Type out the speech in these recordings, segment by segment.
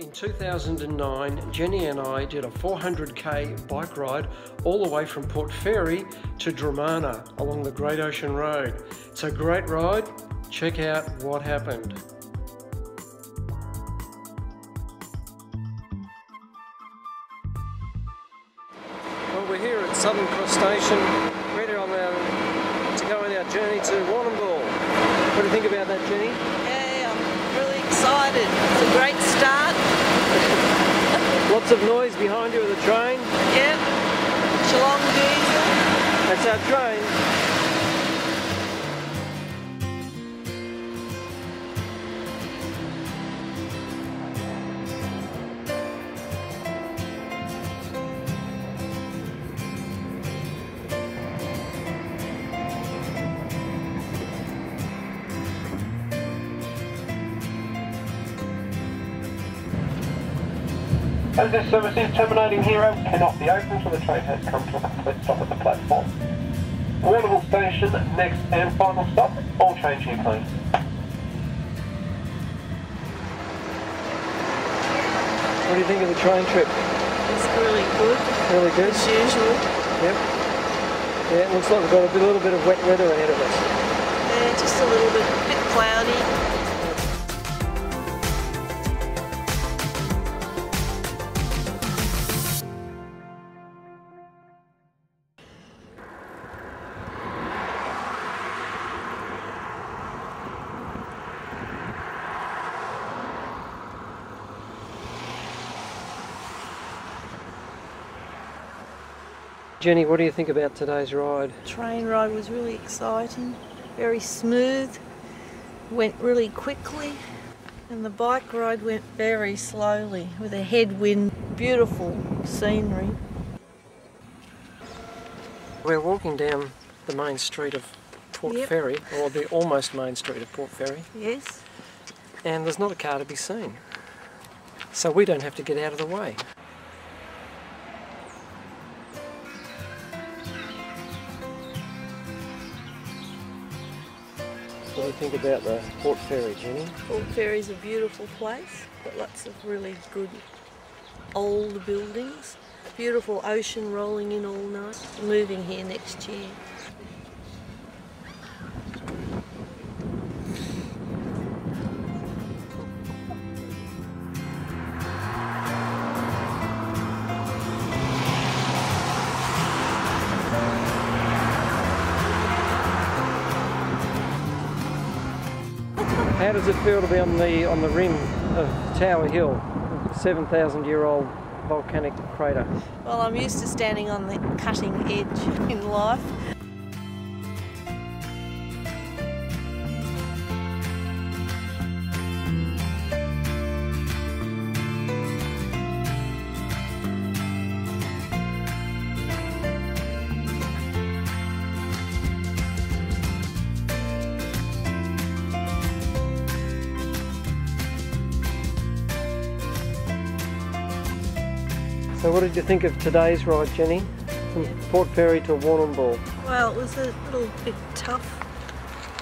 In 2009, Jenny and I did a 400k bike ride all the way from Port Fairy to Dromana along the Great Ocean Road. It's a great ride. Check out what happened. Well, we're here at Southern Cross Station, ready to go on our journey to Warrnambool. What do you think about that, Jenny? Yeah, I'm really excited. It's a great start. Lots of noise behind you with the train. Yep. Geelong diesel. That's our train. As this service is terminating here, it cannot be opened until the train has come to a complete stop at the platform. Warrnambool Station, next and final stop. All change here, please. What do you think of the train trip? It's really good. Really good? As usual. Yep. Yeah, it looks like we've got a little bit of wet weather ahead of us. Yeah, just a little bit cloudy. Jenny, what do you think about today's ride? Train ride was really exciting, very smooth, went really quickly, and the bike ride went very slowly with a headwind. Beautiful scenery. We're walking down the main street of Port Fairy, or the almost main street of Port Fairy. Yes. And there's not a car to be seen. So we don't have to get out of the way. What do you think about the Port Fairy, Jenny? Port Fairy's a beautiful place, got lots of really good old buildings. Beautiful ocean rolling in all night. Moving here next year. How does it feel to be on the rim of Tower Hill, 7,000-year-old volcanic crater? Well, I'm used to standing on the cutting edge in life. So what did you think of today's ride, Jenny? From Port Fairy to Warrnambool? Well, it was a little bit tough,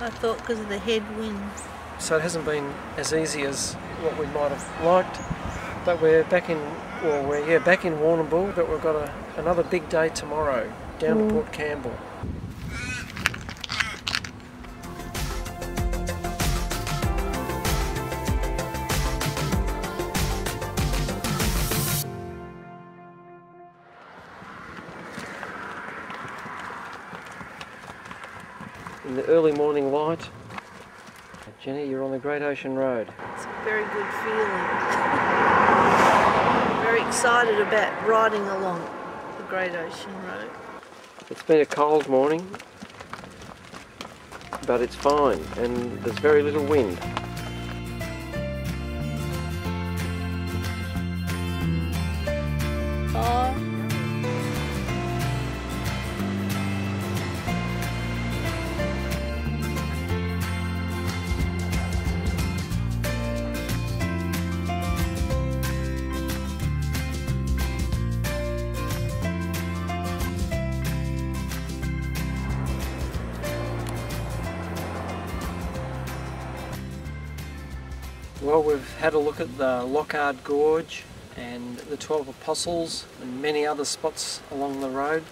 I thought, because of the headwinds. So it hasn't been as easy as what we might have liked, but we're back in, back in Warrnambool, but we've got another big day tomorrow down to Port Campbell. In the early morning light. Jenny, you're on the Great Ocean Road. It's a very good feeling. Very excited about riding along the Great Ocean Road. It's been a cold morning, but it's fine and there's very little wind. Well, we've had a look at the Lockhart Gorge and the 12 Apostles and many other spots along the road,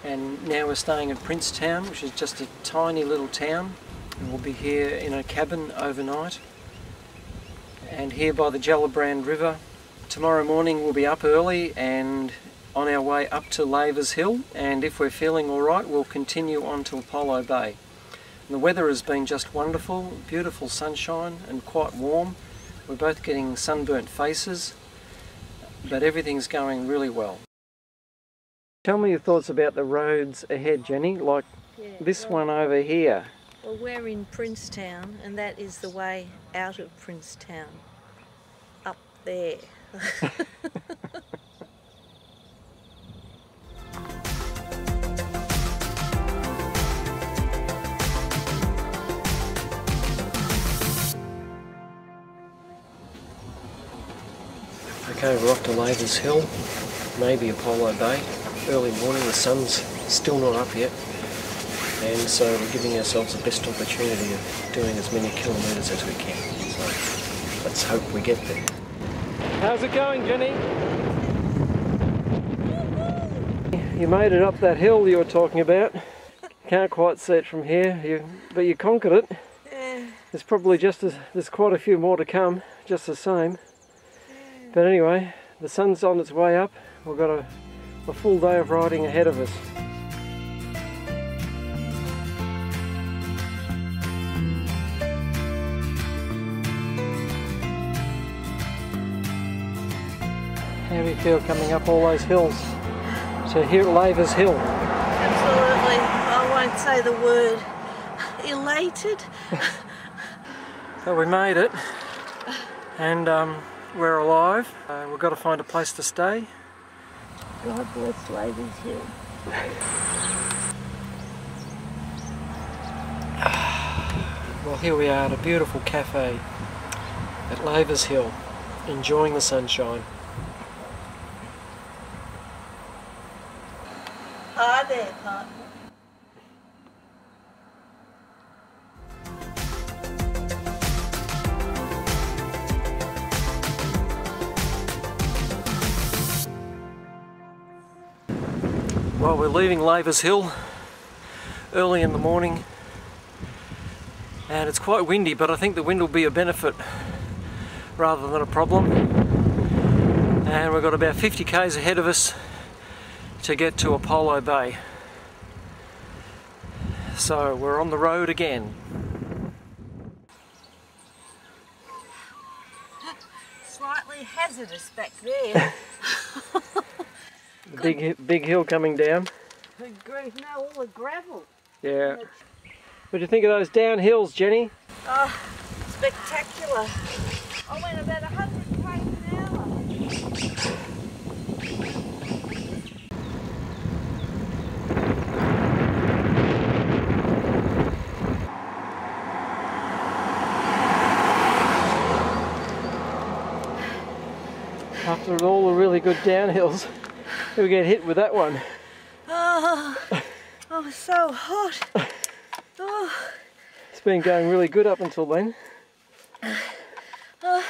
and now we're staying at Princetown, which is just a tiny little town, and we'll be here in a cabin overnight. And here by the Gellibrand River. Tomorrow morning we'll be up early and on our way up to Lavers Hill, and if we're feeling alright we'll continue on to Apollo Bay. And the weather has been just wonderful, beautiful sunshine and quite warm. We're both getting sunburnt faces, but everything's going really well. Tell me your thoughts about the roads ahead, Jenny, like this one over here. Well, we're in Princetown, and that is the way out of Princetown, up there. Okay, we're off to Lavers Hill, maybe Apollo Bay. Early morning, the sun's still not up yet, and so we're giving ourselves the best opportunity of doing as many kilometres as we can. So let's hope we get there. How's it going, Jenny? You made it up that hill you were talking about. Can't quite see it from here, but you conquered it. Yeah. There's quite a few more to come, just the same. But anyway, the sun's on its way up. We've got a full day of riding ahead of us. How do you feel coming up all those hills? So here at Lavers Hill. Absolutely. I won't say the word. Elated. So we made it, and we're alive. We've got to find a place to stay. God bless Lavers Hill. Well, here we are at a beautiful cafe at Lavers Hill, enjoying the sunshine. Hi there, partner. Well, we're leaving Lavers Hill early in the morning, and it's quite windy, but I think the wind will be a benefit rather than a problem. And we've got about 50 k's ahead of us to get to Apollo Bay. So we're on the road again. Slightly hazardous back there. Big hill coming down. Good grief, no, all the gravel. Yeah. What do you think of those downhills, Jenny? Oh, spectacular. I went about 100 km an hour. After all the really good downhills, we get hit with that one. Oh, I was so hot. Oh. It's been going really good up until then. Now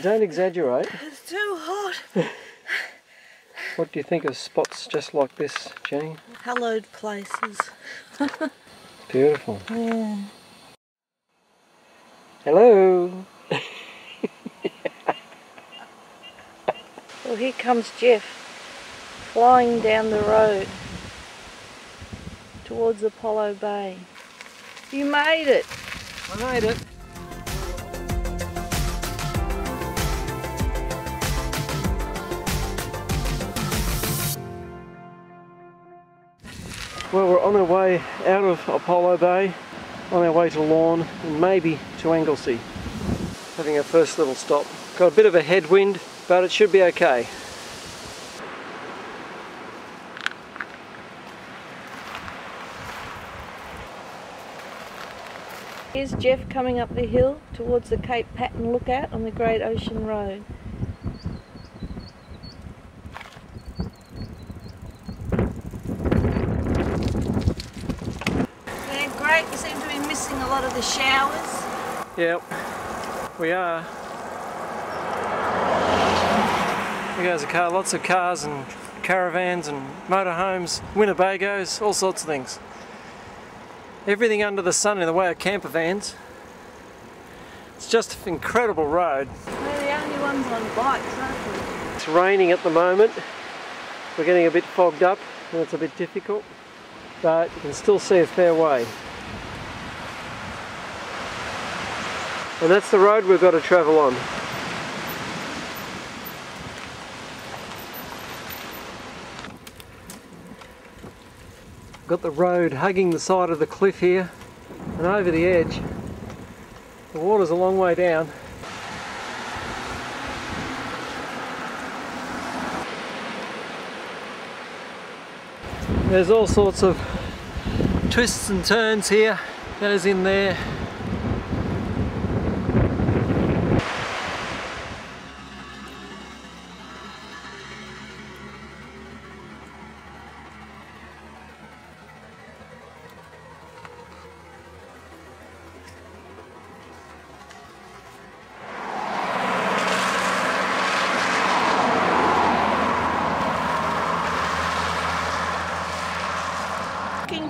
don't exaggerate. It's too hot. What do you think of spots just like this, Jenny? Hallowed places. Beautiful. Yeah. Hello. Well, here comes Jeff, flying down the road towards Apollo Bay. You made it! I made it. Well, we're on our way out of Apollo Bay, on our way to Lorne and maybe to Anglesey. Having our first little stop. Got a bit of a headwind, but it should be okay. Here's Jeff coming up the hill towards the Cape Patton lookout on the Great Ocean Road. track, you seem to be missing a lot of the showers. Yep, we are. There goes a car, lots of cars and caravans and motorhomes, Winnebagos, all sorts of things. Everything under the sun in the way of camper vans. It's just an incredible road. We're the only ones on bikes, aren't we? It's raining at the moment. We're getting a bit fogged up and it's a bit difficult, but you can still see a fair way. And that's the road we've got to travel on. Got the road hugging the side of the cliff here, and over the edge the water's a long way down. There's all sorts of twists and turns here. Goes in there.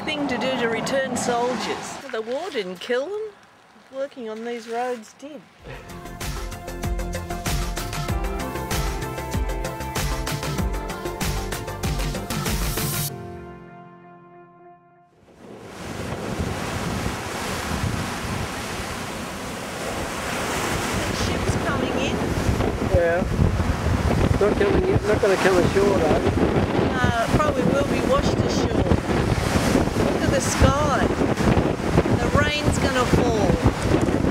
Thing to do to return soldiers. The war didn't kill them. Working on these roads did. Ships coming in. Yeah. Not going to come ashore though. No, it probably will be washed ashore. Look at the sky. The rain's going to fall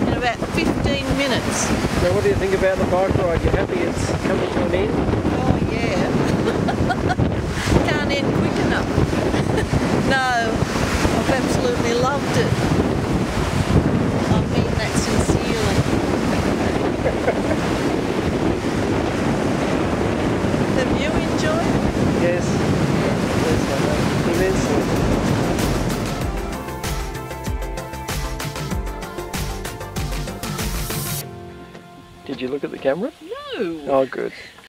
in about 15 minutes. So what do you think about the bike ride? You happy it's coming to an end? Oh yeah. Can't end quick enough. No, I've absolutely loved it. I mean that sincerely. Have you enjoyed it? Yes. Yes, I have. Immensely. Did you look at the camera? No. Oh, good.